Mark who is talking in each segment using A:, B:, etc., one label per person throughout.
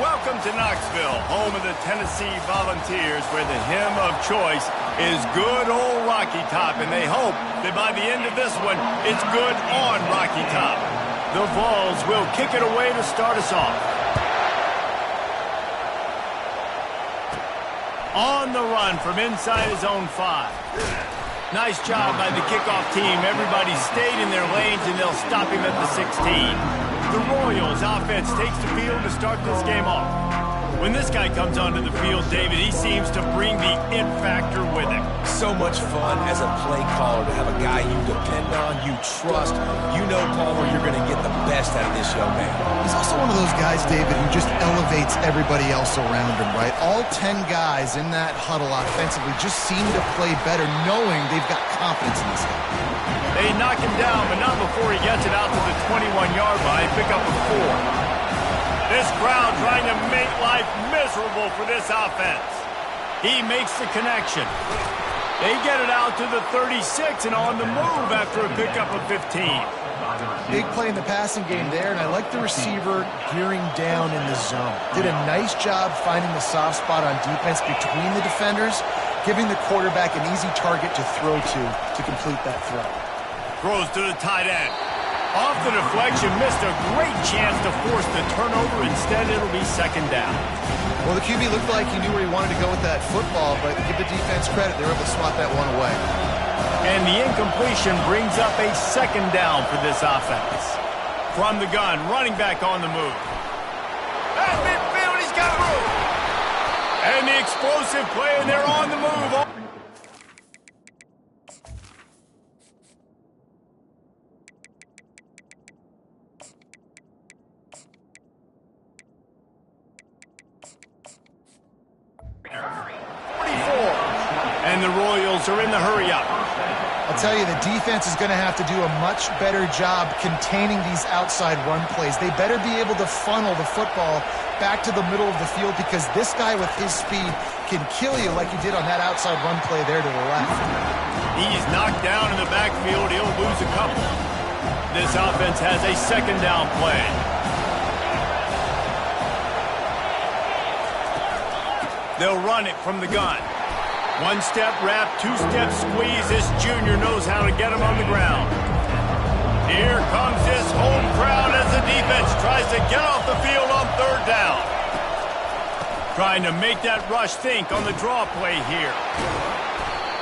A: Welcome to Knoxville, home of the Tennessee Volunteers, where the hymn of choice is good old Rocky Top, and they hope that by the end of this one, it's good on Rocky Top. The Vols will kick it away to start us off. On the run from inside his own 5. Nice job by the kickoff team. Everybody stayed in their lanes, and they'll stop him at the 16. The Royals offense takes the field to start this game off. When this guy comes onto the field, David, he seems to bring the it factor with him.
B: So much fun as a play caller to have a guy you depend on, you trust. You know, Palmer, you're going to get the best out of this young man.
C: He's also one of those guys, David, who just elevates everybody else around him, right? All 10 guys in that huddle offensively just seem to play better knowing they've got confidence in this guy.
A: They knock him down, but not before he gets it out to the 21-yard line. Pick up a 4. This crowd trying to make life miserable for this offense. He makes the connection. They get it out to the 36 and on the move after a pickup of 15.
C: Big play in the passing game there, and I like the receiver gearing down in the zone. Did a nice job finding the soft spot on defense between the defenders, giving the quarterback an easy target to throw to complete that throw.
A: Throws to the tight end. Off the deflection, missed a great chance to force the turnover. Instead, it'll be second down.
C: Well, the QB looked like he knew where he wanted to go with that football, but give the defense credit. They were able to swat that one away.
A: And the incompletion brings up a second down for this offense. From the gun, running back on the move. At midfield, he's got room. And the explosive play, and they're on the move. And the Royals are in the hurry-up.
C: I'll tell you, the defense is going to have to do a much better job containing these outside run plays. They better be able to funnel the football back to the middle of the field because this guy with his speed can kill you like he did on that outside run play there to the left.
A: He's knocked down in the backfield. He'll lose a couple. This offense has a second down play. They'll run it from the gun. One-step wrap, two-step squeeze. This junior knows how to get him on the ground. Here comes this home crowd as the defense tries to get off the field on third down. Trying to make that rush think on the draw play here.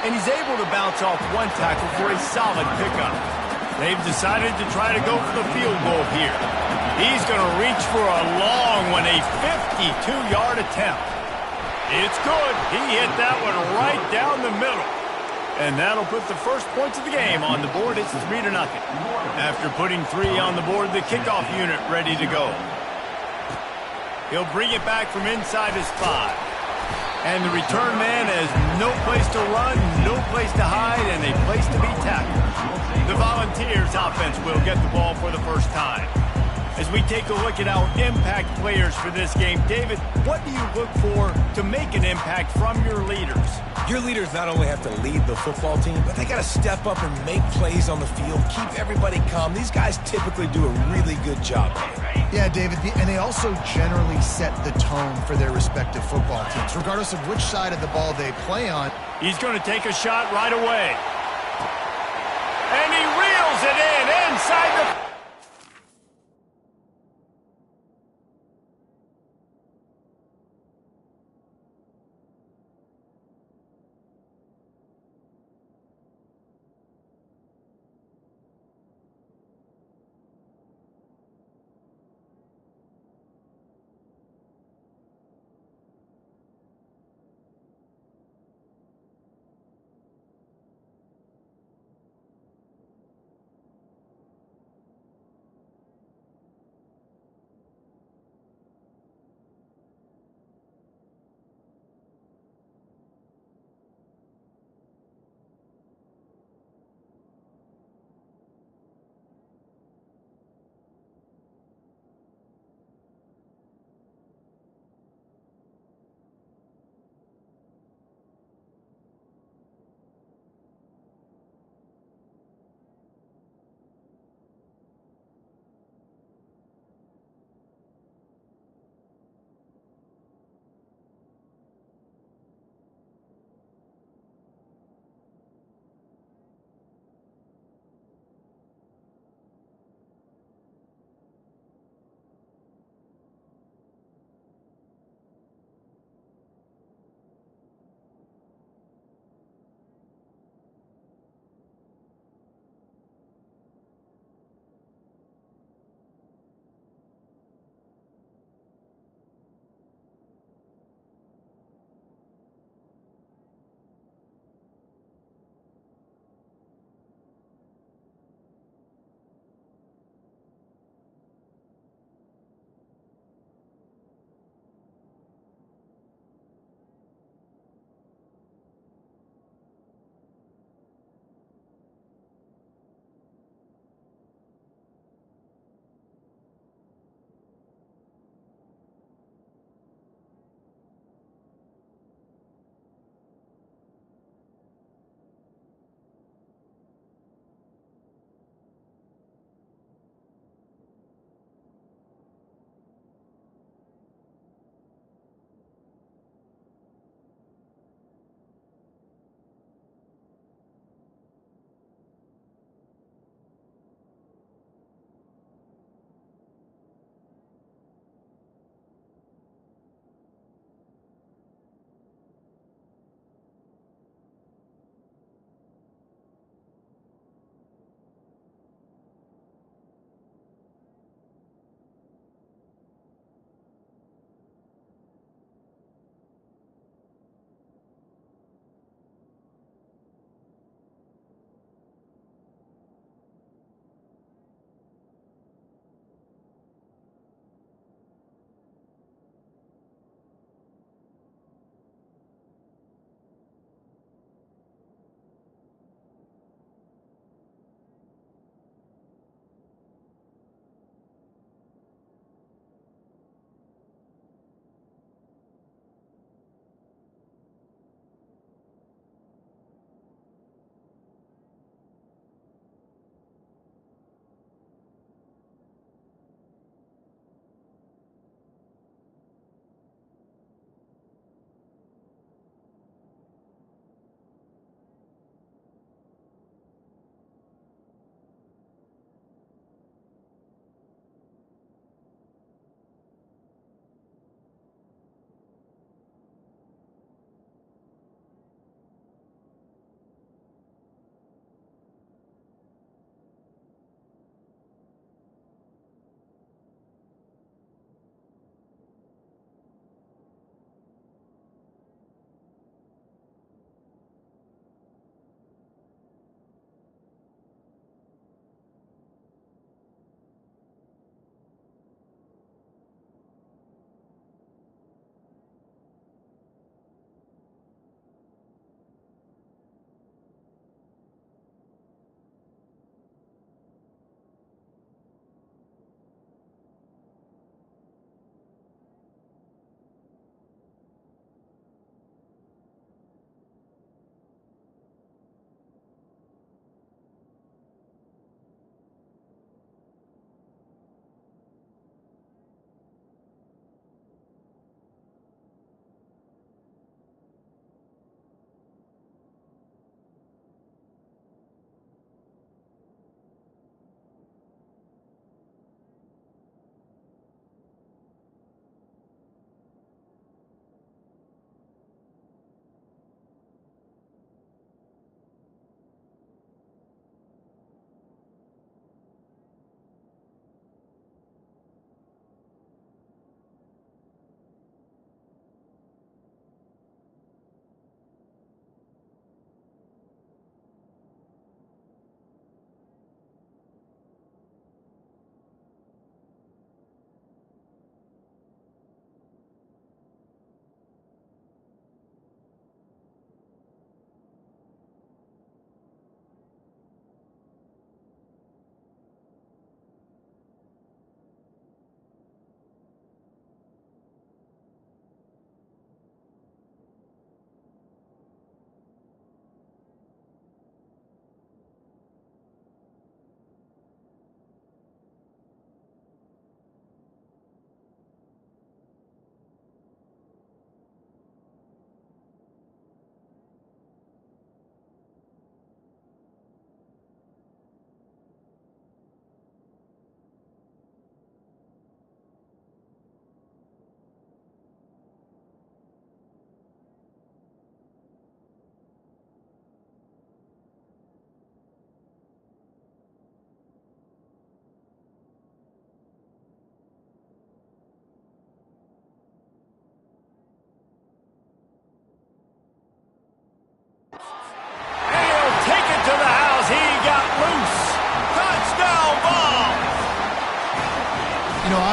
A: And he's able to bounce off one tackle for a solid pickup. They've decided to try to go for the field goal here. He's going to reach for a long one, a 52-yard attempt. It's good. He hit that one right down the middle. And that'll put the first points of the game on the board. It's 3-0. After putting 3 on the board, the kickoff unit ready to go. He'll bring it back from inside his 5. And the return man has no place to run, no place to hide, and a place to be tackled. The Volunteers offense will get the ball for the first time. As we take a look at our impact players for this game, David, what do you look for to make an impact from your leaders?
B: Your leaders not only have to lead the football team, but they got to step up and make plays on the field, keep everybody calm. These guys typically do a really good job.
C: Yeah, David, and they also generally set the tone for their respective football teams, regardless of which side of the ball they play on.
A: He's going to take a shot right away. And he reels it in inside the...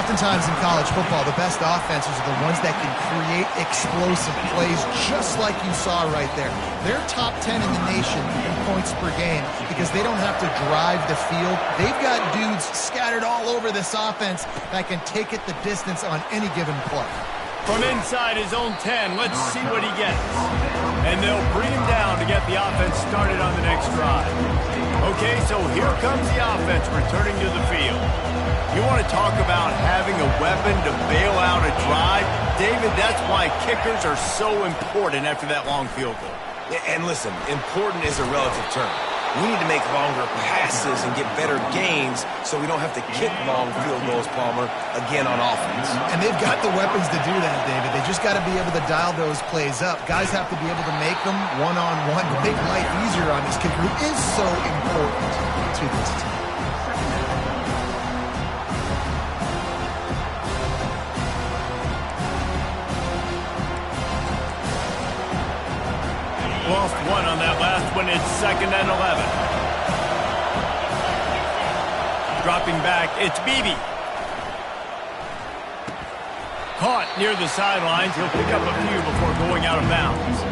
C: Oftentimes in college football, the best offenses are the ones that can create explosive plays, just like you saw right there. They're top 10 in the nation in points per game because they don't have to drive the field. They've got dudes scattered all over this offense that can take it the distance on any given play.
A: From inside his own 10, let's see what he gets. And they'll bring him down to get the offense started on the next drive. Okay, so here comes the offense returning to the field. You want to talk about having a weapon to bail out a drive? David, that's why kickers are so important after that long field goal.
B: And listen, important is a relative term. We need to make longer passes and get better gains so we don't have to kick long field goals, Palmer, again on offense.
C: And they've got the weapons to do that, David. They just got to be able to dial those plays up. Guys have to be able to make them one-on-one to make life easier on this kicker, who is so important to this team.
A: Lost one on that last one. It's 2nd and 11. Dropping back, it's Beebe. Caught near the sidelines. He'll pick up a few before going out of bounds.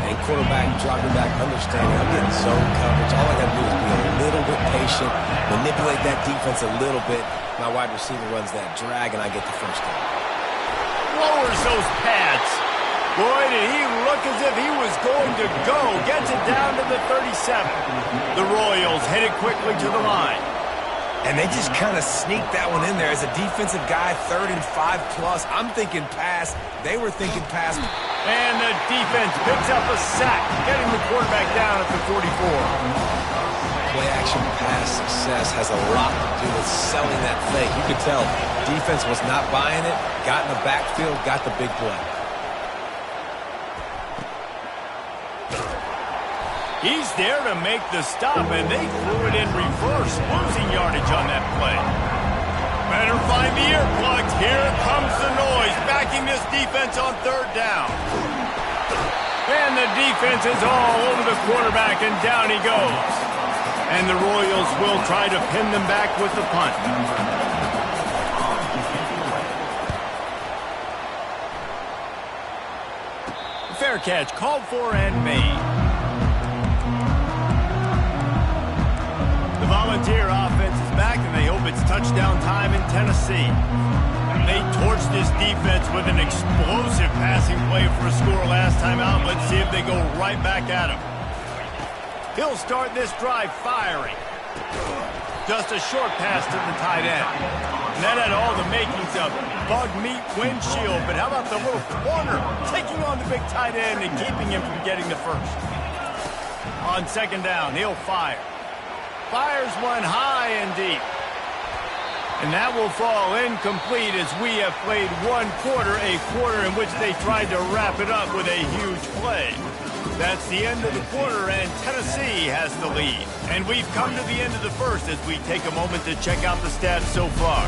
B: And quarterback dropping back, understanding I'm getting zone coverage. All I got to do is be a little bit patient, manipulate that defense a little bit. My wide receiver runs that drag, and I get the first down.
A: Lowers those pads. Boy, did he look as if he was going to go. Gets it down to the 37. The Royals headed quickly to the line.
B: And they just kind of sneaked that one in there. As a defensive guy, 3rd and 5+. I'm thinking pass. They were thinking pass.
A: And the defense picks up a sack, getting the quarterback down at the 44.
B: Play-action pass success has a lot to do with selling that fake. You could tell defense was not buying it, got in the backfield, got the big play.
A: He's there to make the stop, and they threw it in reverse, losing yardage on that play. Better find the earplugs. Here comes the noise, backing this defense on 3rd down. And the defense is all over the quarterback, and down he goes. And the Royals will try to pin them back with the punt. Fair catch, called for and made. The Volunteer offense is back, and they hope it's touchdown time in Tennessee. They torched this defense with an explosive passing play for a score last time out. Let's see if they go right back at him. He'll start this drive firing. Just a short pass to the tight end. And that had all the makings of bug meat windshield, but how about the little corner taking on the big tight end and keeping him from getting the first? On 2nd down, he'll fire. Fires one high and deep. And that will fall incomplete as we have played one quarter, a quarter in which they tried to wrap it up with a huge play. That's the end of the quarter, and Tennessee has the lead. And we've come to the end of the first as we take a moment to check out the stats so far.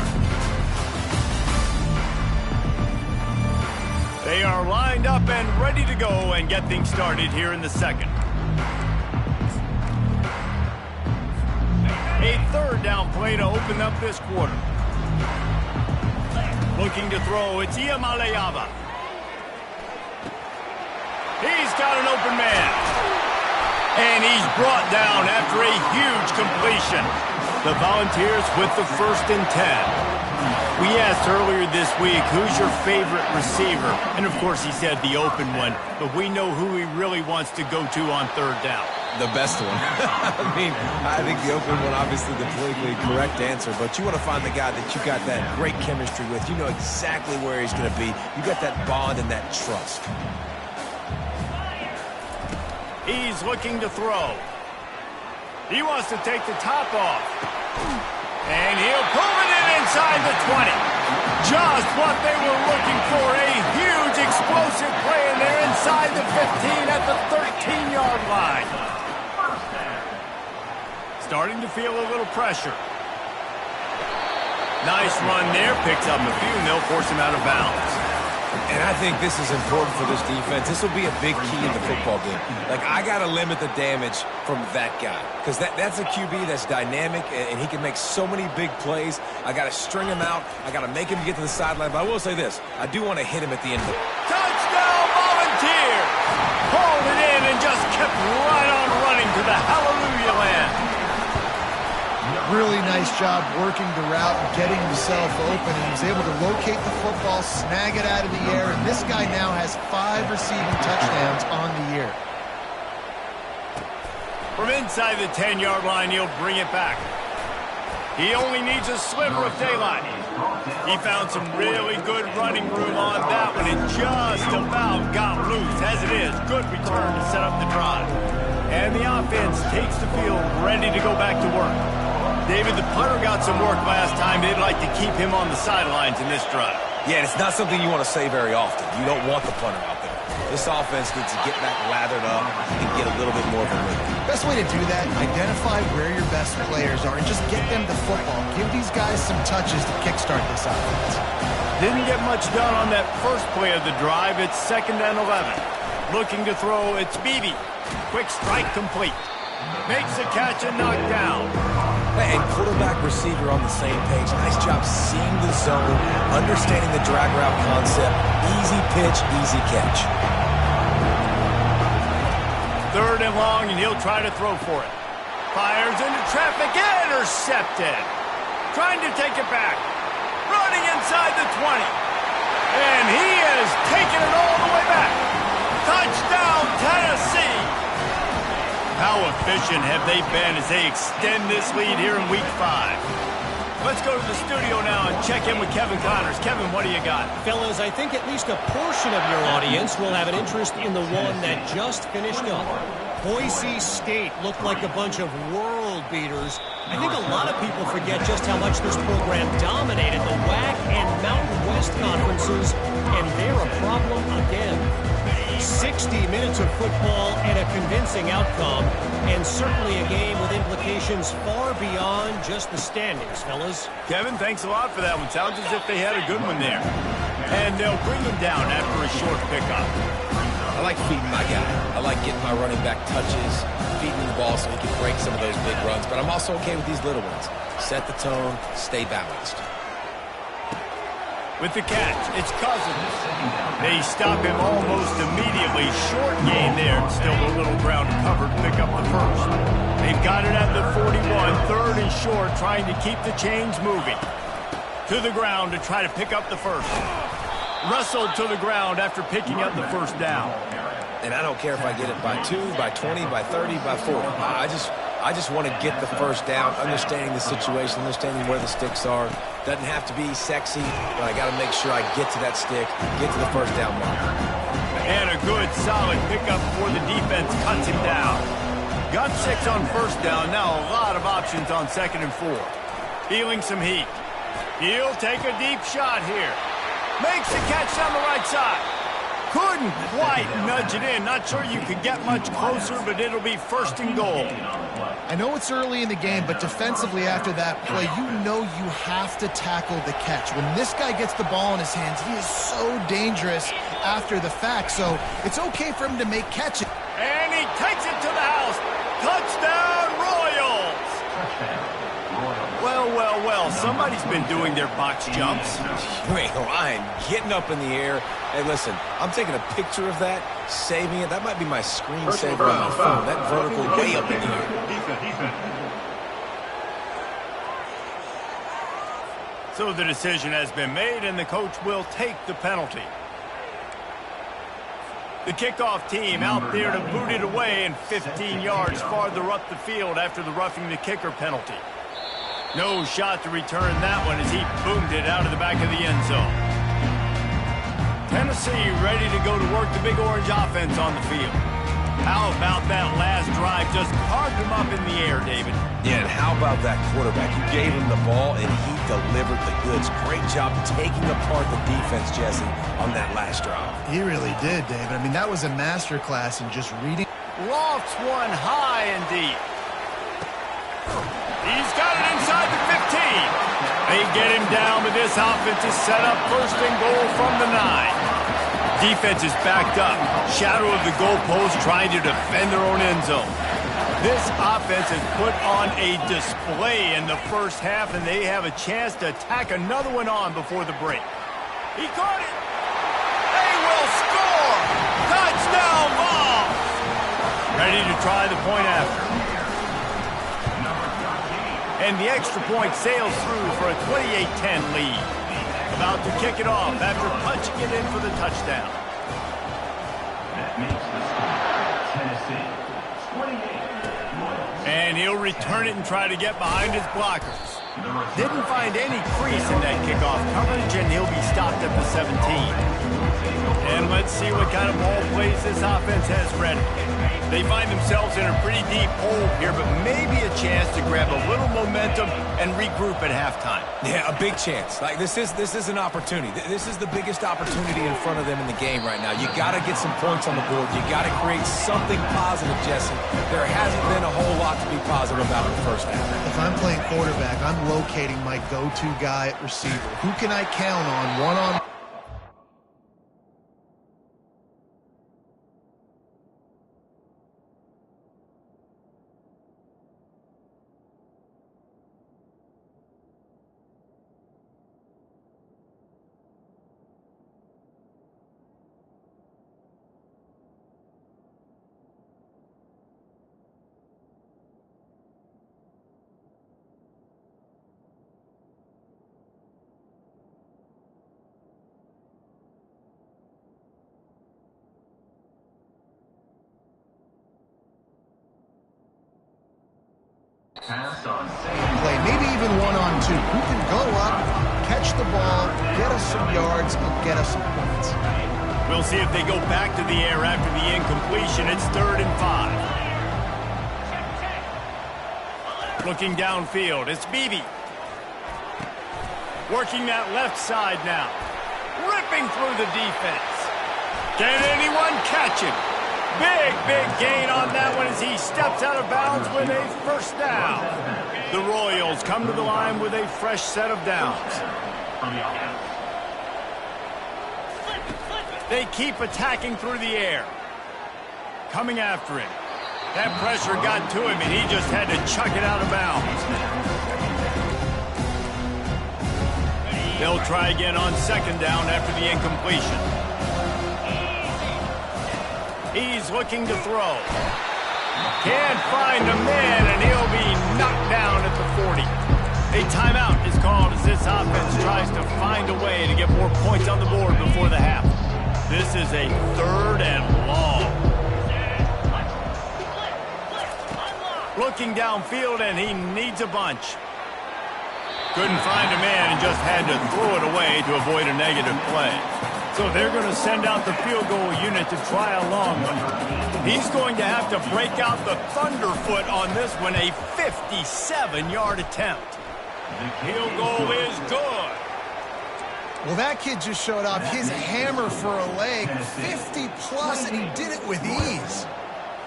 A: They are lined up and ready to go and get things started here in the second. A 3rd down play to open up this quarter. Looking to throw, it's Iamaleava. He's got an open man. And he's brought down after a huge completion. The Volunteers with the 1st and 10. We asked earlier this week, who's your favorite receiver? And of course he said the open one, but we know who he really wants to go to on 3rd down.
B: The best one. I think the open one, obviously the politically correct answer, but you want to find the guy that you got that great chemistry with. You know exactly where he's going to be. You got that bond and that trust.
A: He's looking to throw. He wants to take the top off. And he'll pull it in inside the 20. Just what they were looking for. A huge explosive play, and they're inside the 15 at the 13-yard line. Starting to feel a little pressure. Nice run there. Picks up a few, and they'll force him out of bounds.
B: And I think this is important for this defense. This will be a big key in the football game. Like, I got to limit the damage from that guy because that's a QB that's dynamic, and he can make so many big plays. I got to string him out. I got to make him get to the sideline. But I will say this. I do want to hit him at the end of it.
A: Touchdown, Volunteers! Hauled it in and just kept right on running to the hallelujah land.
C: Really nice job working the route and getting himself open. And he was able to locate the football, snag it out of the air, and this guy now has 5 receiving touchdowns on the year.
A: From inside the 10-yard line, he'll bring it back. He only needs a sliver of daylight. He found some really good running room on that one and just about got loose. As it is, good return to set up the drive. And the offense takes the field ready to go back to work. David, the punter got some work last time. They'd like to keep him on the sidelines in this drive.
B: Yeah, and it's not something you want to say very often. You don't want the punter out there. This offense needs to get back lathered up and get a little bit more of a rhythm.
C: Best way to do that, identify where your best players are and just get them the football. Give these guys some touches to kickstart this offense.
A: Didn't get much done on that first play of the drive. It's 2nd and 11. Looking to throw, it's Beebe. Quick strike complete. Makes the catch and knocked down.
B: And quarterback, receiver on the same page. Nice job seeing the zone, understanding the drag route concept. Easy pitch, easy catch.
A: 3rd and long, and he'll try to throw for it. Fires into traffic, intercepted. Trying to take it back. Running inside the 20. And he is taking it all the way back. Touchdown, Tennessee. How efficient have they been as they extend this lead here in Week 5? Let's go to the studio now and check in with Kevin Connors. Kevin, what do you got?
D: Fellas, I think at least a portion of your audience will have an interest in the one that just finished up. Boise State looked like a bunch of world beaters. I think a lot of people forget just how much this program dominated the WAC and Mountain West conferences, and they're a problem again. 60 minutes of football and a convincing outcome, and certainly a game with implications far beyond just the standings, fellas.
A: Kevin, thanks a lot for that one. Sounds as if they had a good one there. And they'll bring them down after a short pickup.
B: I like feeding my guy. I like getting my running back touches, feeding the ball so he can break some of those big runs, but I'm also okay with these little ones. Set the tone, stay balanced.
A: With the catch, it's Cousins. They stop him almost immediately. Short gain there. Still a little ground covered. Pick up the first. They've got it at the 41. 3rd and short, trying to keep the chains moving. To the ground to try to pick up the first. Wrestled to the ground after picking up the first down.
B: And I don't care if I get it by 2, by 20, by 30, by 40. I just want to get the first down, understanding the situation, understanding where the sticks are. Doesn't have to be sexy, but I got to make sure I get to that stick, get to the first down mark.
A: And a good, solid pickup before the defense cuts him down. Got 6 on first down. Now a lot of options on 2nd and 4. Feeling some heat. He'll take a deep shot here. Makes the catch down the right side. Couldn't quite nudge it in. Not sure you could get much closer, but it'll be 1st and goal.
C: I know it's early in the game, but defensively after that play, you know you have to tackle the catch. When this guy gets the ball in his hands, he is so dangerous after the fact, so it's okay for him to make catches.
A: And he takes it to the house. Touchdown, Royals! Well, well, well, somebody's been doing their box jumps.
B: Wait, Ryan, getting up in the air. Hey, listen, I'm taking a picture of that, saving it. That might be my screensaver on my phone. That vertical way up in the air.
A: So the decision has been made, and the coach will take the penalty. The kickoff team out there to boot it away and 15 yards farther up the field after the roughing the kicker penalty. No shot to return that one as he boomed it out of the back of the end zone. Tennessee ready to go to work the Big Orange offense on the field. How about that last drive? Just carved him up in the air, David.
B: Yeah, and how about that quarterback? You gave him the ball, and he delivered the goods. Great job taking apart the defense, Jesse, on that last drive.
C: He really did, David. I mean, that was a masterclass in just reading.
A: Lofts one high and deep. He's got it inside the 15. They get him down, but this offense is set up 1st and goal from the 9. defense is backed up. Shadow of the goalpost trying to defend their own end zone. This offense has put on a display in the first half, and they have a chance to tack another one on before the break. He caught it. They will score. Touchdown ball. Ready to try the point after. And the extra point sails through for a 28-10 lead. About to kick it off after punching it in for the touchdown.
E: That makes the score Tennessee 28.
A: And he'll return it and try to get behind his blockers. Didn't find any crease in that kickoff coverage, and he'll be stopped at the 17. And let's see what kind of ball plays this offense has ready. They find themselves in a pretty deep hole here, but maybe a chance to grab a little momentum and regroup at halftime.
B: Yeah, a big chance. Like this is an opportunity. This is the biggest opportunity in front of them in the game right now. You got to get some points on the board. You got to create something positive, Jesse. There hasn't been a whole lot to be positive about in the first half.
C: If I'm playing quarterback, I'm locating my go-to guy at receiver. Who can I count on one-on-one? Play, maybe even one-on-two. Who can go up, catch the ball, get us some yards, and get us some points.
A: We'll see if they go back to the air after the incompletion. It's 3rd and 5. Looking downfield, it's Beebe. Working that left side now. Ripping through the defense. Can anyone catch him? Big gain on that one as he steps out of bounds with a first down. The Royals come to the line with a fresh set of downs. They keep attacking through the air. Coming after him. That pressure got to him, and he just had to chuck it out of bounds. They'll try again on 2nd down after the incompletion. He's looking to throw. Can't find a man, and he'll be knocked down at the 40. A timeout is called as this offense tries to find a way to get more points on the board before the half. This is a 3rd and long. Looking downfield, and he needs a bunch. Couldn't find a man and just had to throw it away to avoid a negative play. So they're going to send out the field goal unit to try a long one. He's going to have to break out the thunderfoot on this one, a 57-yard attempt. The field goal is good.
C: Well, that kid just showed off his hammer for a leg, 50-plus, and he did it with ease.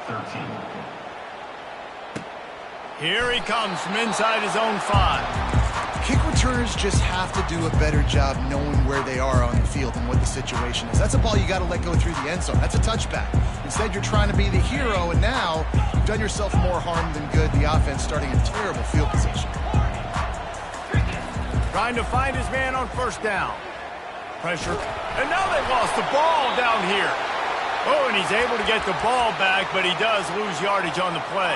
E: 13.
A: Here he comes from inside his own 5.
C: Kick returners just have to do a better job knowing where they are on the field and what the situation is. That's a ball you got to let go through the end zone. That's a touchback. Instead, you're trying to be the hero, and now you've done yourself more harm than good. The offense starting in terrible field position.
A: Trying to find his man on 1st down. Pressure. And now they've lost the ball down here. Oh, and he's able to get the ball back, but he does lose yardage on the play.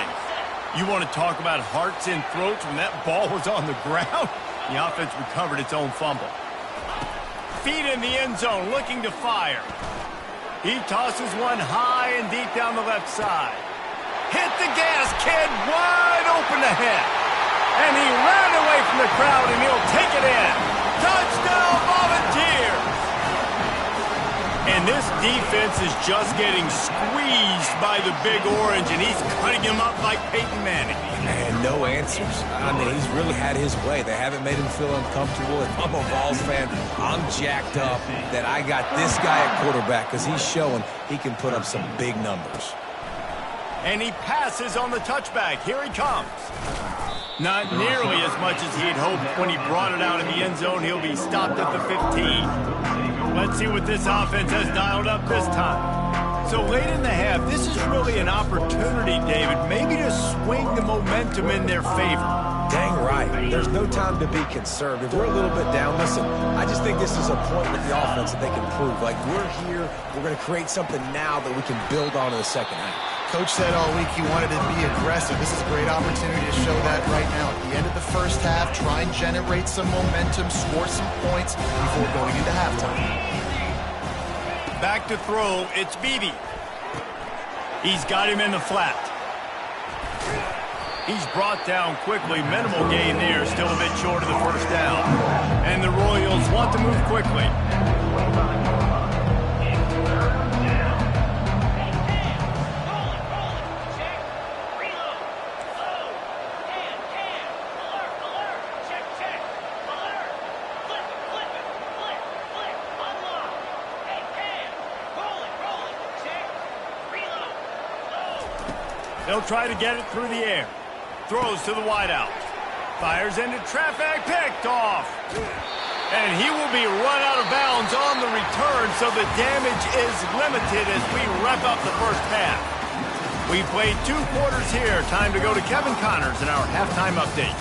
A: You want to talk about hearts and throats when that ball was on the ground? The offense recovered its own fumble. Feet in the end zone, looking to fire. He tosses one high and deep down the left side. Hit the gas, kid, wide open ahead. And he ran away from the crowd, and he'll take it in. Touchdown, Volunteers! And this defense is just getting squeezed by the Big Orange, and he's cutting him up like Peyton Manning.
B: And no answers. I mean, he's really had his way. They haven't made him feel uncomfortable. If I'm a Vols fan, I'm jacked up that I got this guy at quarterback because he's showing he can put up some big numbers.
A: And he passes on the touchback. Here he comes. Not nearly as much as he had hoped when he brought it out in the end zone. He'll be stopped at the 15. Let's see what this offense has dialed up this time. So late in the half, this is really an opportunity, David, maybe to swing the momentum in their favor.
B: Dang right. There's no time to be conservative. We're a little bit down. Listen, I just think this is a point with the offense that they can prove. Like, we're here, we're going to create something now that we can build on in the second half.
C: Coach said all week he wanted to be aggressive. This is a great opportunity to show that right now. At the end of the first half, try and generate some momentum, score some points before going into halftime.
A: Back to throw, it's Beebe. He's got him in the flat. He's brought down quickly. Minimal gain there, still a bit short of the first down. And the Royals want to move quickly. They'll try to get it through the air. Throws to the wideout. Fires into traffic, picked off. And he will be run out of bounds on the return, so the damage is limited as we wrap up the first half. We played 2 quarters here. Time to go to Kevin Connors in our halftime update.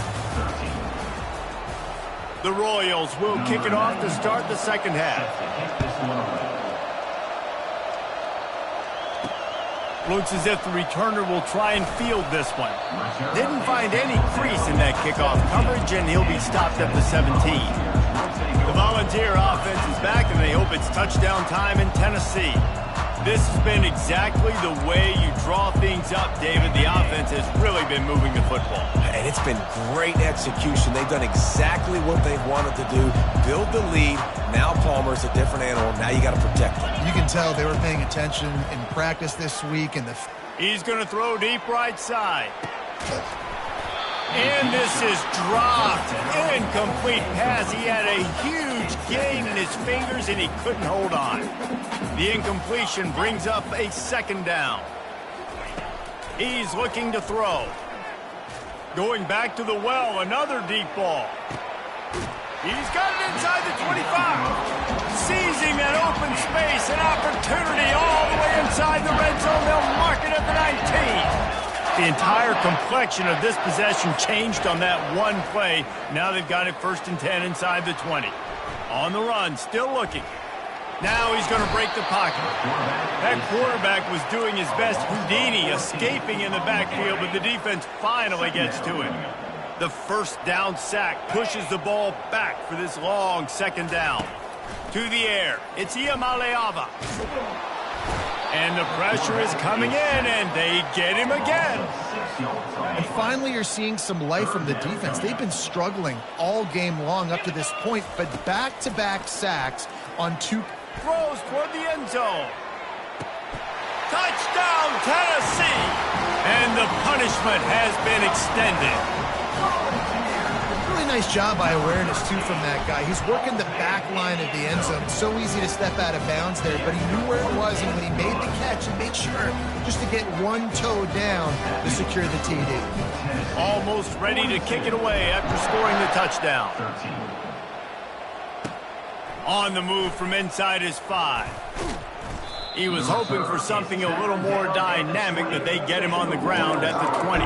A: The Royals will kick it off to start the second half. Looks as if the returner will try and field this one. Didn't find any crease in that kickoff coverage, and he'll be stopped at the 17. The Volunteer offense is back, and they hope it's touchdown time in Tennessee. This has been exactly the way you draw things up, David. The offense has really been moving the football.
B: And it's been great execution. They've done exactly what they've wanted to do. Build the lead. Now Palmer's a different animal. Now you got to protect him.
C: You can tell they were paying attention in practice this week. And
A: he's going to throw deep right side. And this is dropped. Incomplete pass. He had a huge gain in his fingers, and he couldn't hold on. The incompletion brings up a second down. He's looking to throw. Going back to the well, another deep ball. He's got it inside the 25. Seizing that open space, an opportunity all the way inside the red zone. They'll mark it at the 19. The entire complexion of this possession changed on that one play. Now they've got it 1st and 10 inside the 20. On the run, still looking. Now he's going to break the pocket. That quarterback was doing his best Houdini, escaping in the backfield, but the defense finally gets to him. The first down sack pushes the ball back for this long second down. To the air, it's Iamaleava. And the pressure is coming in, and they get him again.
C: And finally, you're seeing some life from the defense. They've been struggling all game long up to this point, but back-to-back sacks on 2
A: throws toward the end zone. Touchdown, Tennessee! And the punishment has been extended.
C: Really nice job by awareness, too, from that guy. He's working the back line of the end zone. So easy to step out of bounds there, but he knew where it was, and when he made the catch, he made sure just to get one toe down to secure the TD.
A: Almost ready to kick it away after scoring the touchdown. On the move from inside his 5. He was hoping for something a little more dynamic, but they get him on the ground at the 20.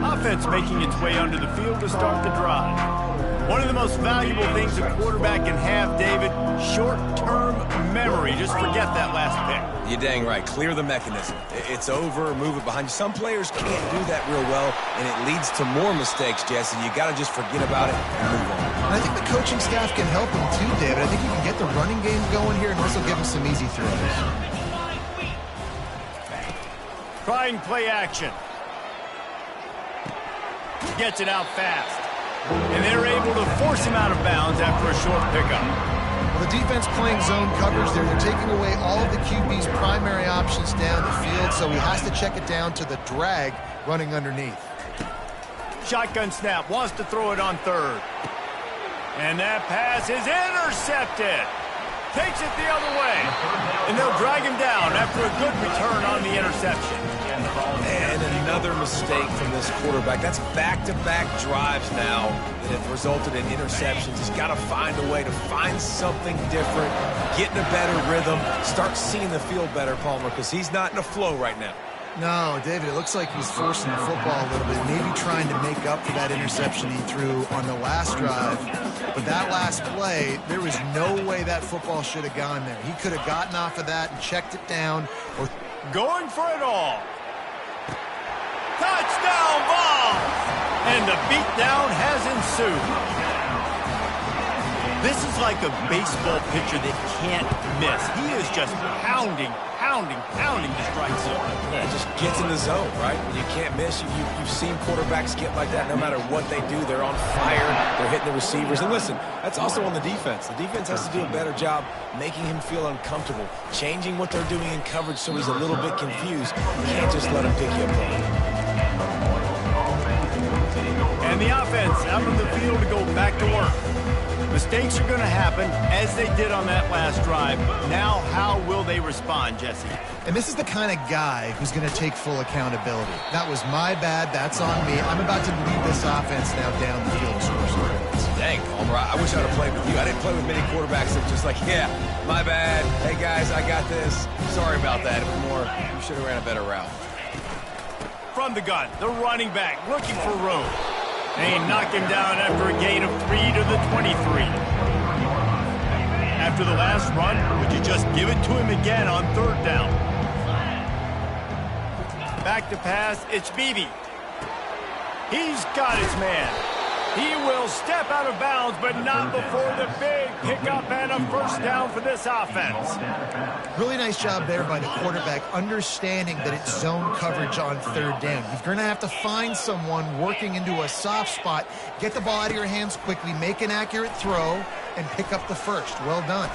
A: Offense making its way onto the field to start the drive. One of the most valuable things a quarterback can have, David, short-term memory. Just forget that last pick.
B: You're dang right. Clear the mechanism. It's over, move it behind you. Some players can't do that real well, and it leads to more mistakes, Jesse. You got to just forget about it and move on.
C: And I think the coaching staff can help him too, David. I think you can get the running game going here, and this will give him some easy throws.
A: Trying play action. Gets it out fast. And they're able to force him out of bounds after a short pickup.
C: Well, the defense playing zone coverage there. They're taking away all of the QB's primary options down the field, so he has to check it down to the drag running underneath.
A: Shotgun snap, wants to throw it on 3rd. And that pass is intercepted. Takes it the other way. And they'll drag him down after a good return on the interception.
B: And another mistake from this quarterback. That's back-to-back drives now that have resulted in interceptions. He's got to find a way to find something different, get in a better rhythm, start seeing the field better, Palmer, because he's not in a flow right now.
C: No, David, it looks like he's forcing the football a little bit, maybe trying to make up for that interception he threw on the last drive. But that last play, there was no way that football should have gone there. He could have gotten off of that and checked it down. Or
A: going for it all. Touchdown ball! And the beatdown has ensued. This is like a baseball pitcher that can't miss. He is just pounding the strike zone.
B: Yeah, it just gets in the zone, right? When you can't miss. You've seen quarterbacks get like that no matter what they do. They're on fire. They're hitting the receivers. And listen, that's also on the defense. The defense has to do a better job making him feel uncomfortable, changing what they're doing in coverage so he's a little bit confused. You can't just let him pick you apart.
A: And the offense out on the field to go back to work. Mistakes are going to happen, as they did on that last drive. Now, how will they respond, Jesse?
C: And this is the kind of guy who's going to take full accountability. That was my bad. That's on me. I'm about to lead this offense now down the field.
B: Dang, Palmer, I wish I'd have played with you. I didn't play with many quarterbacks that just like, yeah, my bad. Hey, guys, I got this. Sorry about that. It was more, you should have ran a better route.
A: From the gun, the running back looking for room. And he knocked him down after a gain of 3 to the 23. After the last run, would you just give it to him again on third down? Back to pass, it's Beebe. He's got his man. He will step out of bounds, but not before the big pickup and a first down for this offense.
C: Really nice job there by the quarterback, understanding that it's zone coverage on third down. You're going to have to find someone working into a soft spot, get the ball out of your hands quickly, make an accurate throw, and pick up the first. Well done.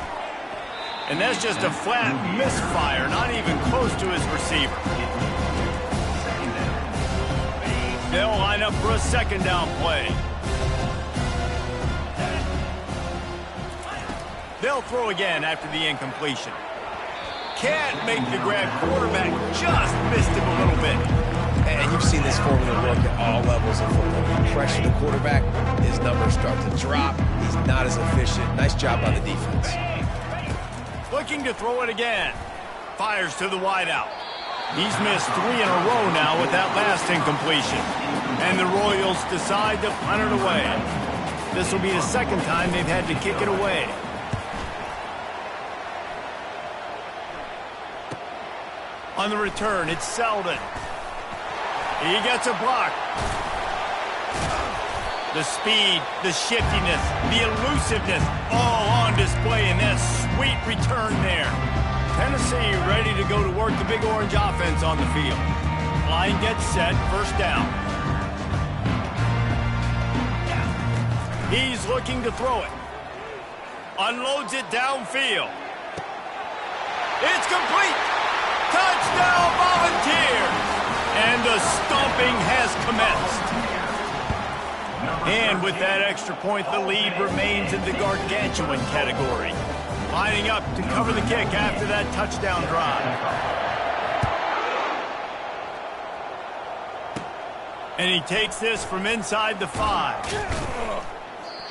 A: And that's just a flat misfire, not even close to his receiver. They'll line up for a second down play. They'll throw again after the incompletion. Can't make the grab. Quarterback just missed him a little bit.
B: And you've seen this formula work at all levels of football. You pressure the quarterback, his numbers start to drop. He's not as efficient. Nice job by the defense.
A: Looking to throw it again. Fires to the wideout. He's missed 3 in a row now with that last incompletion. And the Royals decide to punt it away. This will be the second time they've had to kick it away. On the return, it's Selden. He gets a block. The speed, the shiftiness, the elusiveness, all on display in that sweet return there. Tennessee ready to go to work the Big Orange offense on the field. Line gets set, first down. He's looking to throw it. Unloads it downfield. It's complete. Touchdown Volunteers! And the stomping has commenced. And with that extra point, the lead remains in the gargantuan category. Lining up to cover the kick after that touchdown drive. And he takes this from inside the 5.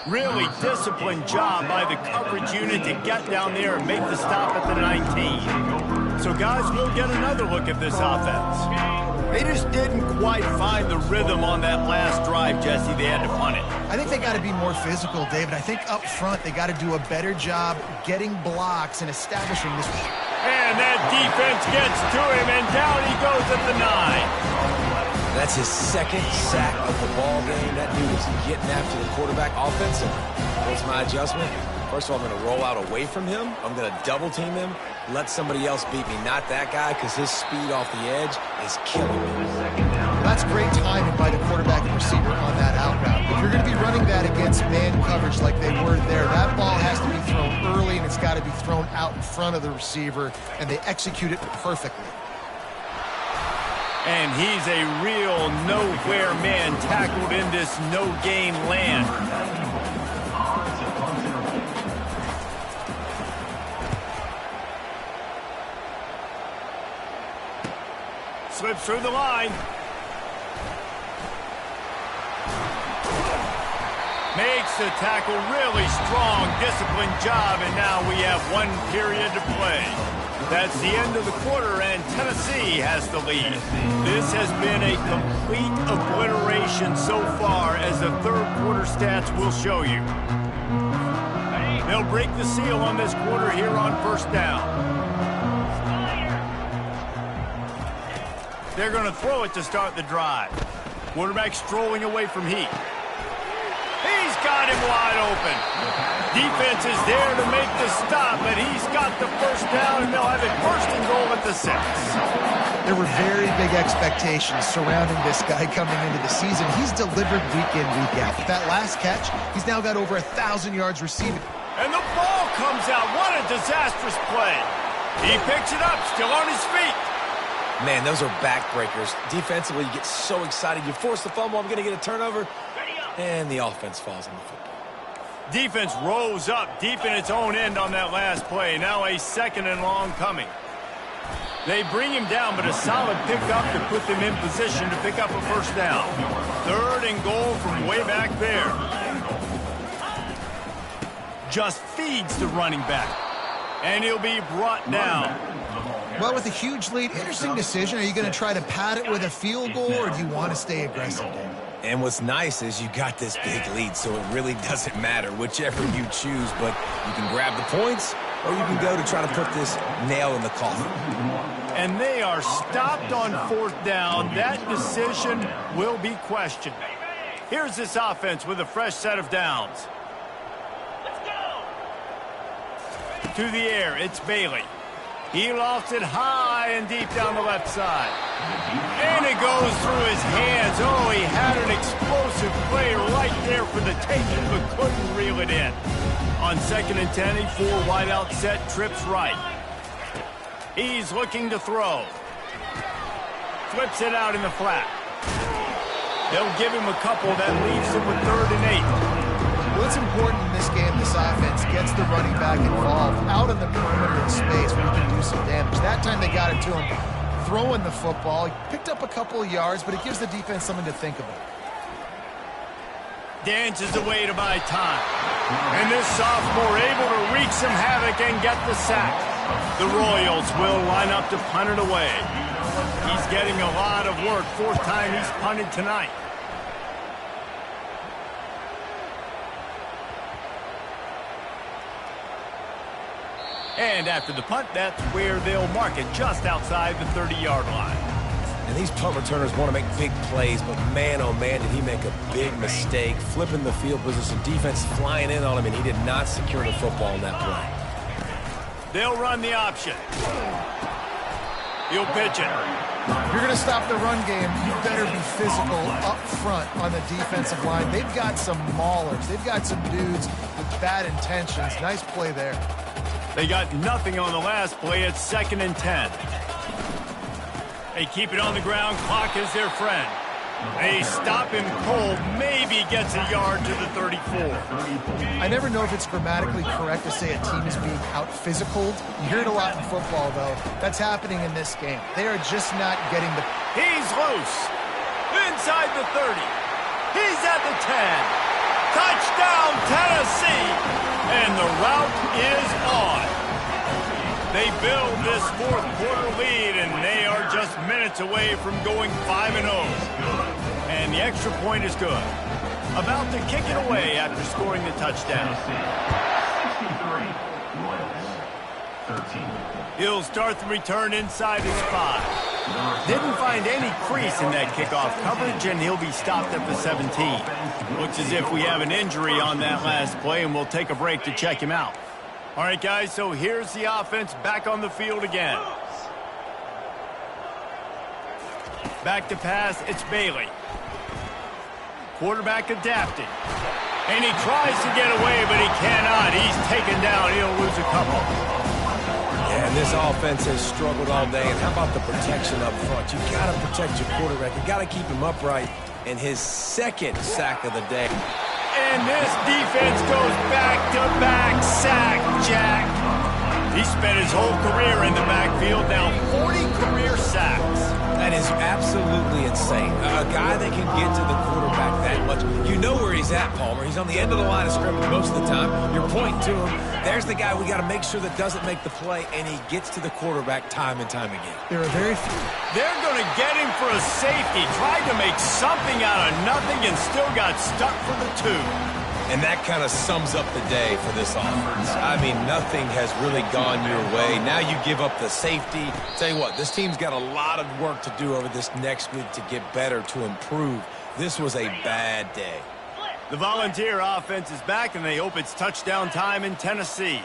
A: Really disciplined job by the coverage unit to get down there and make the stop at the 19. So guys, we'll get another look at this offense. They just didn't quite find the rhythm on that last drive, Jesse. They had to punt it.
C: I think they got to be more physical, David. I think up front they got to do a better job getting blocks and establishing this.
A: And that defense gets to him, and down he goes at the 9.
B: That's his second sack of the ball game. That dude is getting after the quarterback offensively. What's my adjustment? First of all, I'm going to roll out away from him. I'm going to double team him. Let somebody else beat me, not that guy, because his speed off the edge is killing me.
C: That's great timing by the quarterback and receiver on that out route. If you're going to be running that against man coverage like they were there, that ball has to be thrown early, and it's got to be thrown out in front of the receiver, and they execute it perfectly.
A: And he's a real nowhere man tackled in this no-gain land. Slips through the line. Makes the tackle, really strong, disciplined job, and now we have 1 period to play. That's the end of the quarter, and Tennessee has the lead. This has been a complete obliteration so far, as the third quarter stats will show you. They'll break the seal on this quarter here on first down. They're going to throw it to start the drive. Quarterback strolling away from heat. He's got him wide open. Defense is there to make the stop, but he's got the first down, and they'll have it first and goal at the 6.
C: There were very big expectations surrounding this guy coming into the season. He's delivered week in, week out. With that last catch, he's now got over 1,000 yards receiving.
A: And the ball comes out. What a disastrous play. He picks it up, still on his feet.
B: Man, those are backbreakers. Defensively, you get so excited. You force the fumble, I'm going to get a turnover, and the offense falls on the football.
A: Defense rose up deep in its own end on that last play. Now a 2nd and long coming. They bring him down, but a solid pickup to put them in position to pick up a first down. 3rd and goal from way back there. Just feeds the running back, and he'll be brought down.
C: Well, with a huge lead, interesting decision. Are you going to try to pad it with a field goal, or do you want to stay aggressive, Dan?
B: And what's nice is you got this big lead, so it really doesn't matter whichever you choose, but you can grab the points, or you can go to try to put this nail in the coffin.
A: And they are stopped on 4th down. That decision will be questioned. Here's this offense with a fresh set of downs. To the air, it's Bailey. He lofts it high and deep down the left side. And it goes through his hands. Oh, he had an explosive play right there for the taking, but couldn't reel it in. On 2nd and 10, a 4 wide out set, trips right. He's looking to throw. Flips it out in the flat. They'll give him a couple. That leaves him with 3rd and 8.
C: What's important in this game, this offense gets the running back involved out on the perimeter of space where he can do some damage. That time they got it to him throwing the football. He picked up a couple of yards, but it gives the defense something to think about.
A: Dances away to buy time. And this sophomore able to wreak some havoc and get the sack. The Royals will line up to punt it away. He's getting a lot of work. 4th time he's punted tonight. And after the punt, that's where they'll mark it, just outside the 30-yard line.
B: And these punt returners want to make big plays, but man, oh man, did he make a big mistake. Flipping the field position, defense flying in on him, and he did not secure the football in that play.
A: They'll run the option. He'll pitch it.
C: If you're going to stop the run game, you better be physical up front on the defensive line. They've got some maulers. They've got some dudes with bad intentions. Nice play there.
A: They got nothing on the last play. It's 2nd and 10. They keep it on the ground. Clock is their friend. They stop him cold. Maybe gets a yard to the 34.
C: I never know if it's grammatically correct to say a team is being out-physicaled. You hear it a lot in football, though. That's happening in this game. They are just not getting the...
A: He's loose. Inside the 30. He's at the 10. Touchdown, Tennessee. And the route is on. They build this 4th quarter lead, and they are just minutes away from going 5-0. And the extra point is good. About to kick it away after scoring the touchdown.
E: 63, Royals, 13.
A: He'll start the return inside his 5. Didn't find any crease in that kickoff coverage, and he'll be stopped at the 17. Looks as if we have an injury on that last play, and we'll take a break to check him out. All right, guys, so here's the offense back on the field again. Back to pass, it's Bailey. Quarterback adapting. And he tries to get away, but he cannot. He's taken down. He'll lose a couple.
B: Yeah, and this offense has struggled all day. And how about the protection up front? You got to protect your quarterback. You got to keep him upright. And his 2nd sack of the day.
A: And this defense goes back-to-back sack, Jack. He spent his whole career in the backfield, now 40 career sacks.
B: That is absolutely insane. A guy that can get to the quarterback that much. You know where he's at, Palmer. He's on the end of the line of scrimmage most of the time. You're pointing to him. There's the guy we got to make sure that doesn't make the play, and he gets to the quarterback time and time again.
C: There are very few.
A: They're going to get him for a safety. Tried to make something out of nothing and still got stuck for the 2.
B: And that kind of sums up the day for this offense. I mean, nothing has really gone your way. Now you give up the safety. Tell you what, this team's got a lot of work to do over this next week to get better, to improve. This was a bad day.
A: The Volunteer offense is back, and they hope it's touchdown time in Tennessee.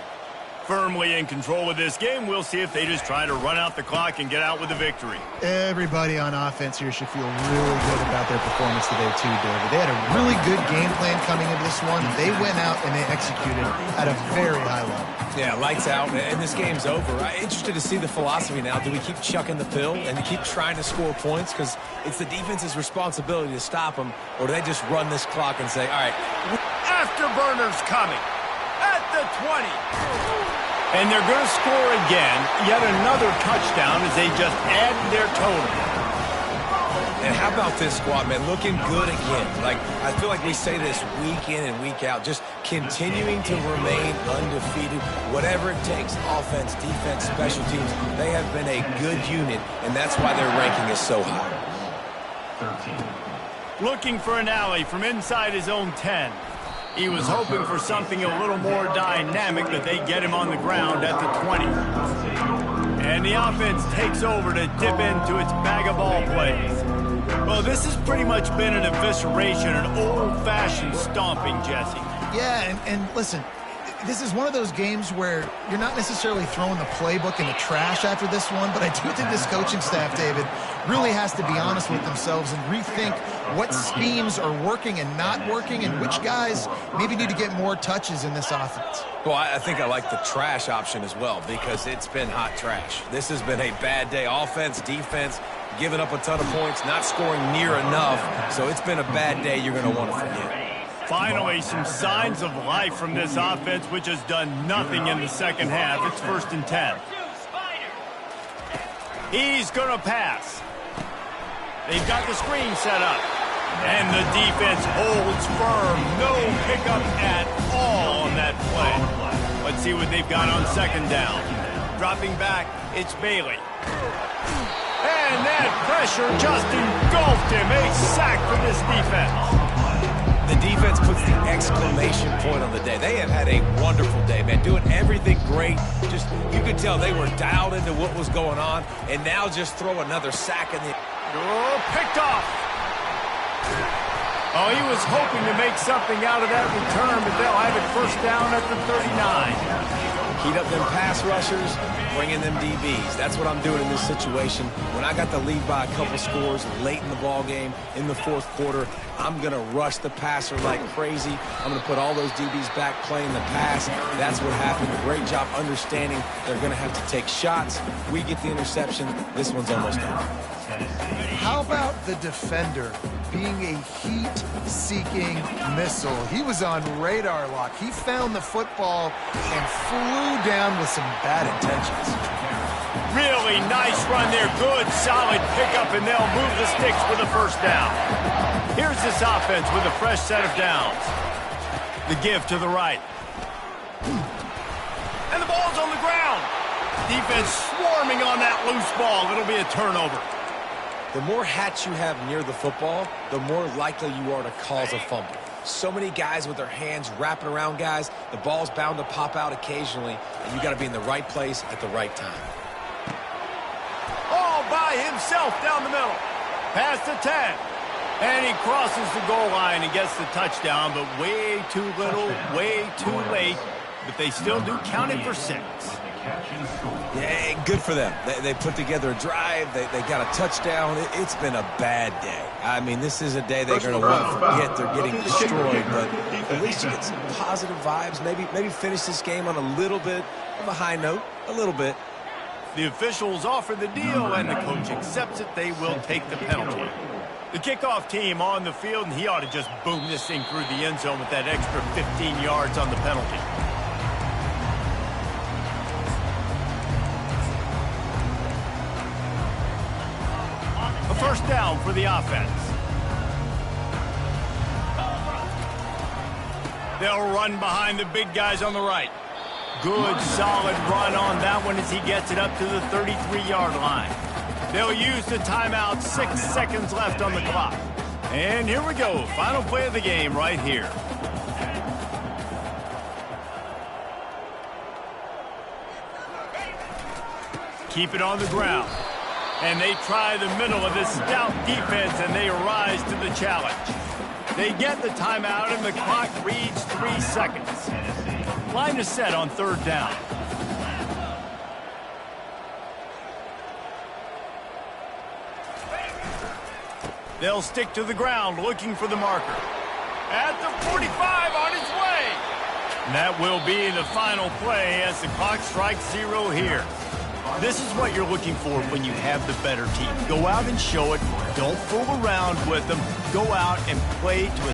A: Firmly in control of this game, we'll see if they just try to run out the clock and get out with a victory.
C: Everybody on offense here should feel really good about their performance today too, David. They had a really good game plan coming into this one. They went out and they executed at a very high level.
B: Yeah, lights out, and this game's over. I'm interested to see the philosophy now. Do we keep chucking the pill and keep trying to score points? Because it's the defense's responsibility to stop them, or do they just run this clock and say, all right.
A: Afterburners coming at the 20. And they're going to score again, yet another touchdown as they just add their total.
B: And how about this squad, man? Looking good again. Like, I feel like we say this week in and week out, just continuing to remain undefeated. Whatever it takes, offense, defense, special teams, they have been a good unit, and that's why their ranking is so high.
E: 13.
A: Looking for an alley from inside his own 10. He was hoping for something a little more dynamic, but they get him on the ground at the 20. And the offense takes over to dip into its bag of ball plays. Well, this has pretty much been an evisceration, an old-fashioned stomping, Jesse.
C: Yeah, and listen, this is one of those games where you're not necessarily throwing the playbook in the trash after this one, but I do think this coaching staff, David, really has to be honest with themselves and rethink what schemes are working and not working and which guys maybe need to get more touches in this offense.
B: Well, I think I like the trash option as well because it's been hot trash. This has been a bad day. Offense, defense, giving up a ton of points, not scoring near enough. So it's been a bad day you're going to want to forget.
A: Finally, some signs of life from this offense, which has done nothing in the second half. It's 1st and 10. He's going to pass. They've got the screen set up. And the defense holds firm. No pickup at all on that play. Let's see what they've got on 2nd down. Dropping back, it's Bailey. And that pressure just engulfed him. A sack for this defense.
B: The defense puts the exclamation point on the day. They have had a wonderful day, man, doing everything great. Just, you could tell they were dialed into what was going on, and now just throw another sack in the...
A: Oh, picked off. Oh, he was hoping to make something out of that return, but they'll have it 1st down at the 39.
B: Heat up them pass rushers, bring in them DBs. That's what I'm doing in this situation. When I got the lead by a couple scores late in the ball game, in the 4th quarter, I'm going to rush the passer like crazy. I'm going to put all those DBs back playing the pass. That's what happened. A great job understanding they're going to have to take shots. We get the interception. This one's almost done.
C: How about the defender being a heat-seeking missile? He was on radar lock. He found the football and flew down with some bad intentions.
A: Really nice run there. Good, solid pickup, and they'll move the sticks for the 1st down. Here's this offense with a fresh set of downs. The give to the right. And the ball's on the ground. Defense swarming on that loose ball. It'll be a turnover.
B: The more hats you have near the football, the more likely you are to cause a fumble. So many guys with their hands wrapping around guys, the ball's bound to pop out occasionally, and you got to be in the right place at the right time.
A: All by himself down the middle. Past the 10. And he crosses the goal line and gets the touchdown, but way too little, way too late. But they still do count it for 6.
B: Yeah, good for them. They put together a drive. They got a touchdown. It's been a bad day. I mean, this is a day they're going to want to forget. They're getting destroyed, but at least you get some positive vibes. Maybe finish this game on a little bit of a high note, a little bit.
A: The officials offer the deal, and the coach accepts it. They will take the penalty. The kickoff team on the field, and he ought to just boom this thing through the end zone with that extra 15 yards on the penalty. first down for the offense. They'll run behind the big guys on the right. Good, solid run on that one as he gets it up to the 33-yard line. They'll use the timeout, 6 seconds left on the clock. And here we go, final play of the game right here. Keep it on the ground. And they try the middle of this stout defense, and they rise to the challenge. They get the timeout, and the clock reads 3 seconds. Line is set on third down. They'll stick to the ground looking for the marker. At the 45 on its way. That will be the final play as the clock strikes 0 here. This is what you're looking for when you have the better team. Go out and show it. Don't fool around with them. Go out and play to